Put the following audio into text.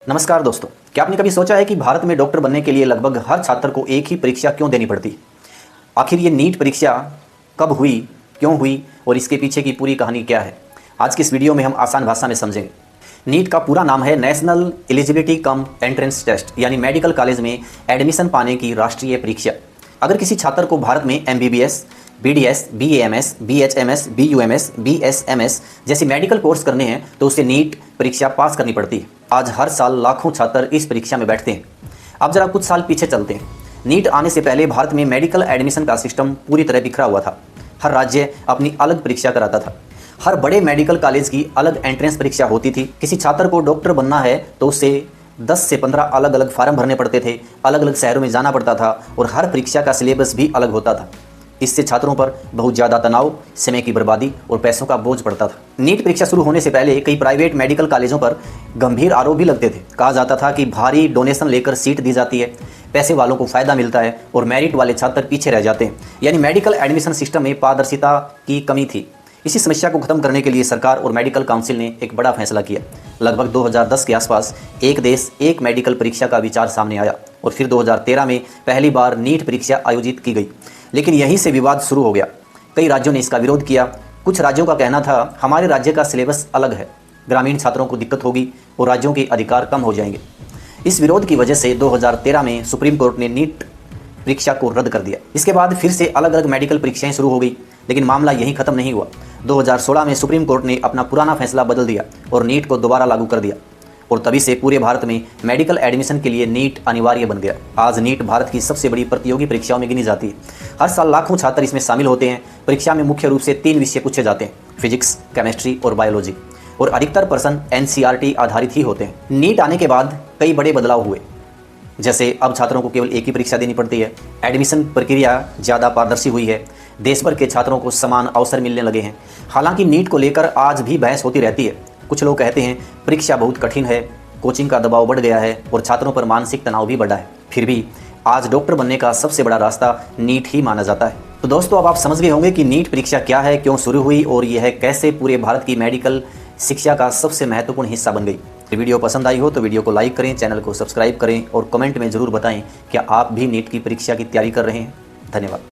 नमस्कार दोस्तों, क्या आपने कभी सोचा है कि भारत में डॉक्टर बनने के लिए लगभग हर छात्र को एक ही परीक्षा क्यों देनी पड़ती? आखिर ये नीट परीक्षा कब हुई, क्यों हुई और इसके पीछे की पूरी कहानी क्या है? आज की इस वीडियो में हम आसान भाषा में समझेंगे। नीट का पूरा नाम है national eligibility cum entrance test, यानी मेडिकल कॉलेज में एडमिशन पाने की राष्ट्रीय परीक्षा। अगर किसी छात्र को भारत में MBBS, BDS, BAMS, BHMS, BUMS, BSMS जैसे मेडिकल कोर्स करने हैं तो उसे नीट परीक्षा पास करनी पड़ती है। आज हर साल लाखों छात्र इस परीक्षा में बैठते हैं। अब जरा कुछ साल पीछे चलते हैं। नीट आने से पहले भारत में मेडिकल एडमिशन का सिस्टम पूरी तरह बिखरा हुआ था। हर राज्य अपनी अलग परीक्षा कराता था। हर बड़े मेडिकल कॉलेज की अलग एंट्रेंस परीक्षा होती थी। किसी छात्र को डॉक्टर बनना है तो उसे 10 से 15 अलग अलग फार्म भरने पड़ते थे, अलग अलग शहरों में जाना पड़ता था और हर परीक्षा का सिलेबस भी अलग होता था। इससे छात्रों पर बहुत ज़्यादा तनाव, समय की बर्बादी और पैसों का बोझ पड़ता था। नीट परीक्षा शुरू होने से पहले कई प्राइवेट मेडिकल कॉलेजों पर गंभीर आरोप भी लगते थे। कहा जाता था कि भारी डोनेशन लेकर सीट दी जाती है, पैसे वालों को फ़ायदा मिलता है और मेरिट वाले छात्र पीछे रह जाते हैं। यानी मेडिकल एडमिशन सिस्टम में पारदर्शिता की कमी थी। इसी समस्या को खत्म करने के लिए सरकार और मेडिकल काउंसिल ने एक बड़ा फैसला किया। लगभग 2010 के आसपास एक देश एक मेडिकल परीक्षा का विचार सामने आया और फिर 2013 में पहली बार नीट परीक्षा आयोजित की गई। लेकिन यहीं से विवाद शुरू हो गया। कई राज्यों ने इसका विरोध किया। कुछ राज्यों का कहना था हमारे राज्य का सिलेबस अलग है, ग्रामीण छात्रों को दिक्कत होगी और राज्यों के अधिकार कम हो जाएंगे। इस विरोध की वजह से 2013 में सुप्रीम कोर्ट ने नीट परीक्षा को रद्द कर दिया। इसके बाद फिर से अलग अलग मेडिकल परीक्षाएं शुरू हो गई, लेकिन मामला यहीं खत्म नहीं हुआ। 2016 में सुप्रीम कोर्ट ने अपना पुराना फैसला बदल दिया और नीट को दोबारा लागू कर दिया और तभी से पूरे भारत में मेडिकल एडमिशन के लिए नीट अनिवार्य बन गया। आज नीट भारत की सबसे बड़ी प्रतियोगी परीक्षाओं में गिनी जाती है। हर साल लाखों छात्र इसमें शामिल होते हैं। परीक्षा में मुख्य रूप से 3 विषय पूछे जाते हैं, फिजिक्स, केमिस्ट्री और बायोलॉजी, और अधिकतर प्रश्न NCERT आधारित ही होते हैं। नीट आने के बाद कई बड़े बदलाव हुए, जैसे अब छात्रों को केवल एक ही परीक्षा देनी पड़ती है, एडमिशन प्रक्रिया ज़्यादा पारदर्शी हुई है, देश भर के छात्रों को समान अवसर मिलने लगे हैं। हालांकि नीट को लेकर आज भी बहस होती रहती है। कुछ लोग कहते हैं परीक्षा बहुत कठिन है, कोचिंग का दबाव बढ़ गया है और छात्रों पर मानसिक तनाव भी बढ़ा है। फिर भी आज डॉक्टर बनने का सबसे बड़ा रास्ता नीट ही माना जाता है। तो दोस्तों, अब आप समझ गए होंगे कि नीट परीक्षा क्या है, क्यों शुरू हुई और यह कैसे पूरे भारत की मेडिकल शिक्षा का सबसे महत्वपूर्ण हिस्सा बन गई। वीडियो पसंद आई हो तो वीडियो को लाइक करें, चैनल को सब्सक्राइब करें और कमेंट में ज़रूर बताएं क्या आप भी नीट की परीक्षा की तैयारी कर रहे हैं। धन्यवाद।